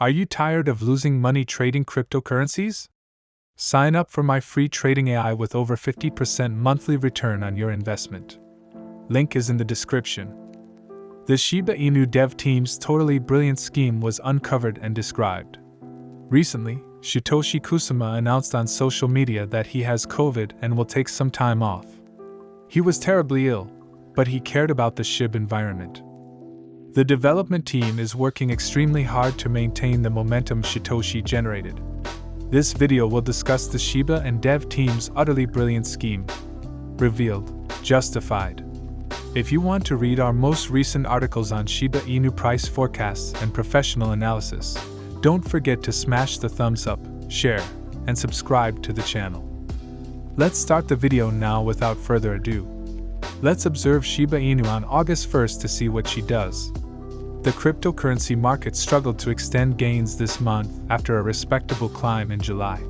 Are you tired of losing money trading cryptocurrencies? Sign up for my free trading AI with over 50% monthly return on your investment. Link is in the description. The Shiba Inu dev team's totally brilliant scheme was uncovered and described. Recently, Satoshi Kusama announced on social media that he has COVID and will take some time off. He was terribly ill, but he cared about the Shib environment. The development team is working extremely hard to maintain the momentum Satoshi generated. This video will discuss the Shiba and dev team's utterly brilliant scheme. Revealed, justified. If you want to read our most recent articles on Shiba Inu price forecasts and professional analysis, don't forget to smash the thumbs up, share, and subscribe to the channel. Let's start the video now without further ado. Let's observe Shiba Inu on August 1st to see what she does. The cryptocurrency market struggled to extend gains this month after a respectable climb in July.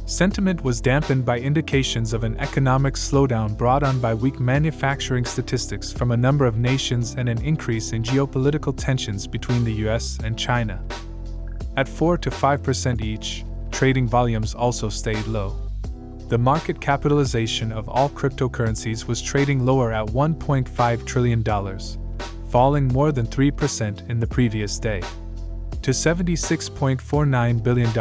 Sentiment was dampened by indications of an economic slowdown brought on by weak manufacturing statistics from a number of nations and an increase in geopolitical tensions between the US and China. At 4 to 5% each, trading volumes also stayed low. The market capitalization of all cryptocurrencies was trading lower at $1.5 trillion, falling more than 3% in the previous day. To $76.49 billion,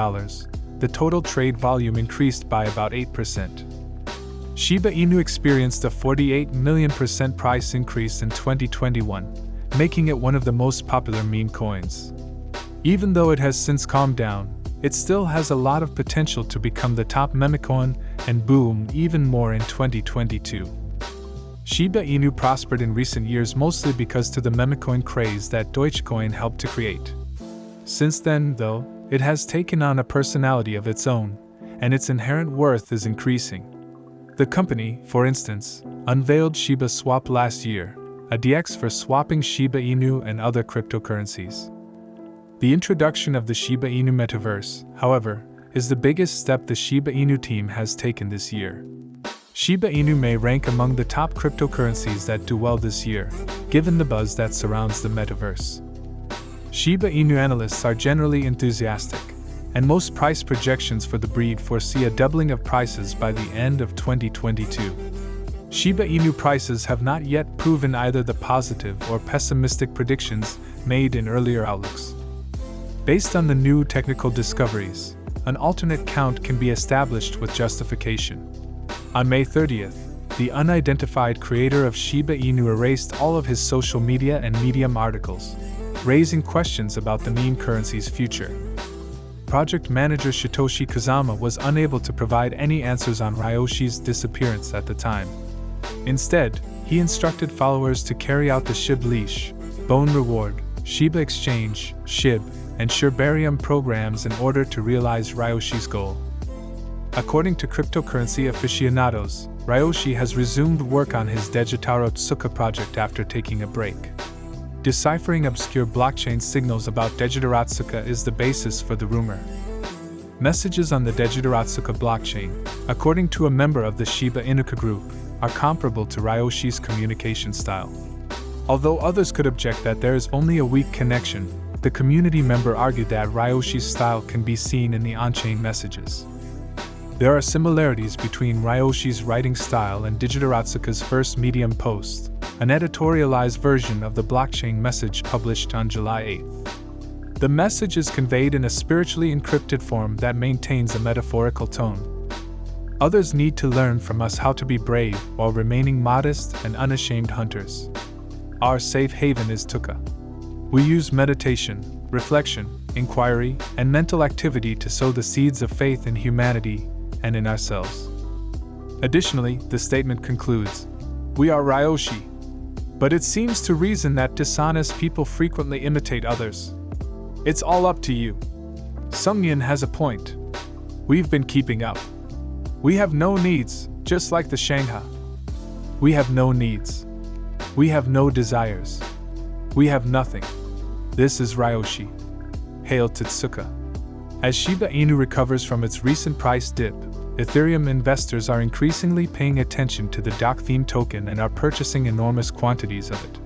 the total trade volume increased by about 8%. Shiba Inu experienced a 48 million % price increase in 2021, making it one of the most popular meme coins. Even though it has since calmed down, it still has a lot of potential to become the top meme coin and boom even more in 2022. Shiba Inu prospered in recent years mostly because to the meme coin craze that Dogecoin helped to create. Since then, though, it has taken on a personality of its own, and its inherent worth is increasing. The company, for instance, unveiled Shibaswap last year, a DX for swapping Shiba Inu and other cryptocurrencies. The introduction of the Shiba Inu metaverse, however, is the biggest step the Shiba Inu team has taken this year. Shiba Inu may rank among the top cryptocurrencies that do well this year, given the buzz that surrounds the metaverse. Shiba Inu analysts are generally enthusiastic, and most price projections for the breed foresee a doubling of prices by the end of 2022. Shiba Inu prices have not yet proven either the positive or pessimistic predictions made in earlier outlooks. Based on the new technical discoveries, an alternate count can be established with justification. On May 30th, the unidentified creator of Shiba Inu erased all of his social media and Medium articles, raising questions about the meme currency's future. Project manager Satoshi Kusama was unable to provide any answers on Ryoshi's disappearance at the time. Instead, he instructed followers to carry out the Shib Leash, Bone Reward, Shiba Exchange, Shib, and Shibarium programs in order to realize Ryoshi's goal. According to cryptocurrency aficionados, Ryoshi has resumed work on his Dejitarotsuka project after taking a break. Deciphering obscure blockchain signals about Dejitarotsuka is the basis for the rumor. Messages on the Dejitarotsuka blockchain, according to a member of the Shiba Inu group, are comparable to Ryoshi's communication style. Although others could object that there is only a weak connection, the community member argued that Ryoshi's style can be seen in the on-chain messages. There are similarities between Ryoshi's writing style and Dejitarotsuka's first Medium post, an editorialized version of the blockchain message published on July 8th. The message is conveyed in a spiritually encrypted form that maintains a metaphorical tone. Others need to learn from us how to be brave while remaining modest and unashamed hunters. Our safe haven is Tuka. We use meditation, reflection, inquiry, and mental activity to sow the seeds of faith in humanity and in ourselves. Additionally, the statement concludes, "We are Ryoshi, but it seems to reason that dishonest people frequently imitate others. It's all up to you." Sungyin has a point. We've been keeping up. We have no needs, just like the Shanghai. We have no needs. We have no desires. We have nothing. This is Ryoshi. Hail Totsuka. As Shiba Inu recovers from its recent price dip, Ethereum investors are increasingly paying attention to the DOC theme token and are purchasing enormous quantities of it.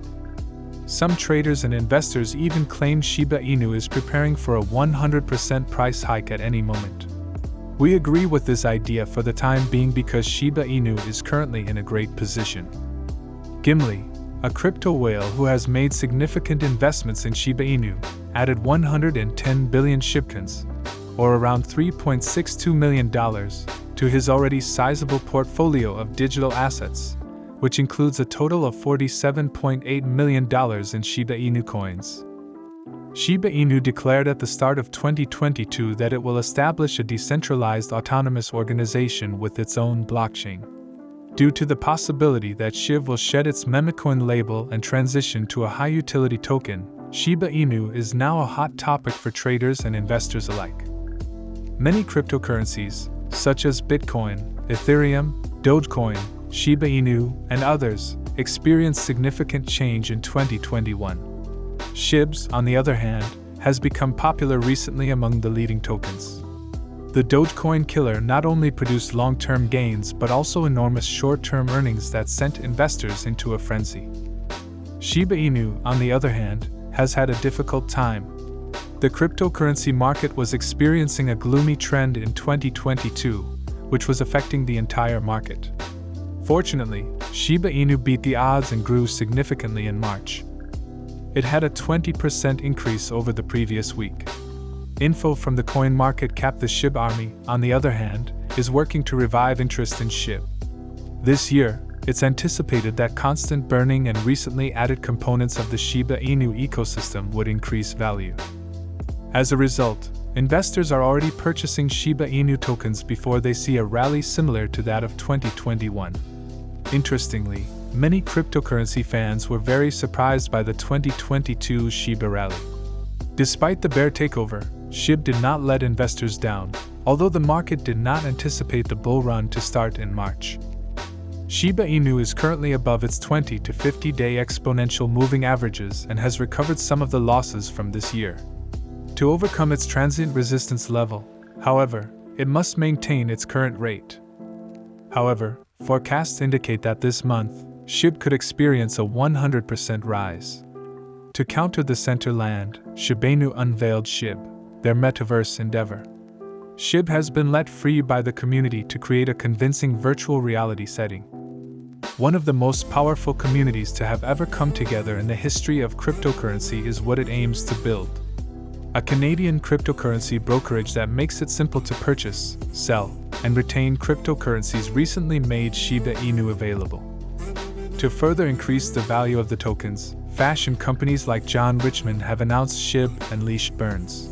Some traders and investors even claim Shiba Inu is preparing for a 100% price hike at any moment. We agree with this idea for the time being because Shiba Inu is currently in a great position. Gimli, a crypto whale who has made significant investments in Shiba Inu, added 110 billion Shibcoins, or around $3.62 million, to his already sizable portfolio of digital assets, which includes a total of $47.8 million in Shiba Inu coins. Shiba Inu declared at the start of 2022 that it will establish a decentralized autonomous organization with its own blockchain. Due to the possibility that Shib will shed its memecoin label and transition to a high-utility token, Shiba Inu is now a hot topic for traders and investors alike. Many cryptocurrencies, such as Bitcoin, Ethereum, Dogecoin, Shiba Inu, and others, experienced significant change in 2021. Shibs, on the other hand, has become popular recently among the leading tokens. The Dogecoin killer not only produced long-term gains but also enormous short-term earnings that sent investors into a frenzy. Shiba Inu, on the other hand, has had a difficult time. The cryptocurrency market was experiencing a gloomy trend in 2022, which was affecting the entire market. Fortunately, Shiba Inu beat the odds and grew significantly in March. It had a 20% increase over the previous week. Info from the coin market cap. The Shib army, on the other hand, is working to revive interest in Shib. This year, it's anticipated that constant burning and recently added components of the Shiba Inu ecosystem would increase value. As a result, investors are already purchasing Shiba Inu tokens before they see a rally similar to that of 2021. Interestingly, many cryptocurrency fans were very surprised by the 2022 Shiba rally. Despite the bear takeover, Shib did not let investors down, although the market did not anticipate the bull run to start in March. Shiba Inu is currently above its 20 to 50-day exponential moving averages and has recovered some of the losses from this year. To overcome its transient resistance level, however, it must maintain its current rate. However, forecasts indicate that this month, Shib could experience a 100% rise. To counter the center land, Shiba Inu unveiled Shib, their metaverse endeavor. Shib has been let free by the community to create a convincing virtual reality setting. One of the most powerful communities to have ever come together in the history of cryptocurrency is what it aims to build. A Canadian cryptocurrency brokerage that makes it simple to purchase, sell, and retain cryptocurrencies recently made Shiba Inu available. To further increase the value of the tokens, fashion companies like John Richmond have announced Shib and Leash Burns.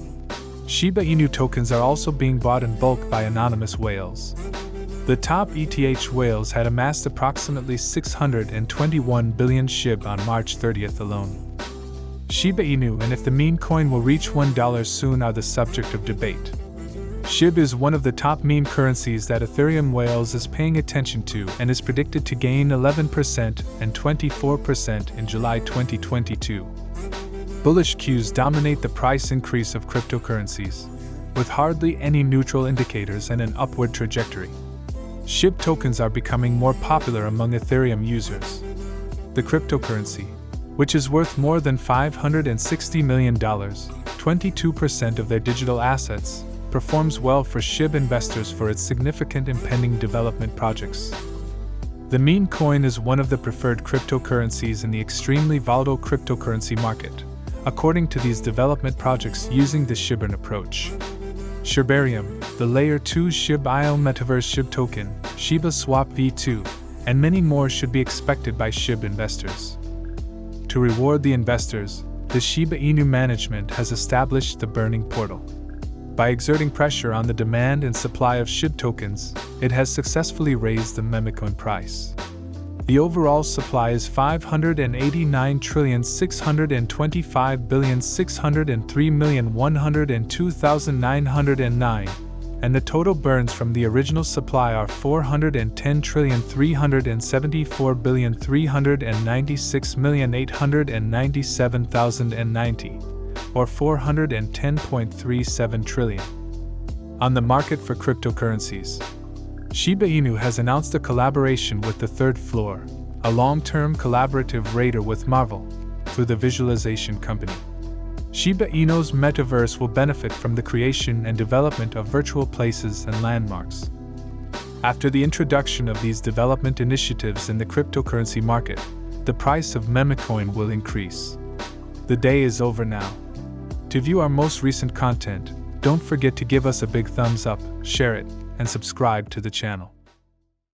Shiba Inu tokens are also being bought in bulk by anonymous whales. The top ETH whales had amassed approximately 621 billion Shib on March 30th alone. Shiba Inu and if the meme coin will reach $1 soon are the subject of debate. Shib is one of the top meme currencies that Ethereum whales is paying attention to and is predicted to gain 11% and 24% in July 2022. Bullish cues dominate the price increase of cryptocurrencies, with hardly any neutral indicators and an upward trajectory. Shib tokens are becoming more popular among Ethereum users. The cryptocurrency, which is worth more than $560 million, 22% of their digital assets, performs well for Shib investors for its significant impending development projects. The meme coin is one of the preferred cryptocurrencies in the extremely volatile cryptocurrency market, according to these development projects using the Shibarium approach. Shibarium, the Layer 2 Shiba Inu Metaverse Shib token, Shibaswap v2, and many more should be expected by Shib investors. To reward the investors, the Shiba Inu management has established the burning portal. By exerting pressure on the demand and supply of Shib tokens, it has successfully raised the memecoin price. The overall supply is 589,625,603,102,909, and the total burns from the original supply are 410,374,396,897,090, or 410.37 trillion. On the market for cryptocurrencies, Shiba Inu has announced a collaboration with the Third Floor, a long-term collaborative raider with Marvel, through the Visualization Company. Shiba Inu's metaverse will benefit from the creation and development of virtual places and landmarks. After the introduction of these development initiatives in the cryptocurrency market, the price of meme coin will increase. The day is over now. To view our most recent content, don't forget to give us a big thumbs up, share it, and subscribe to the channel.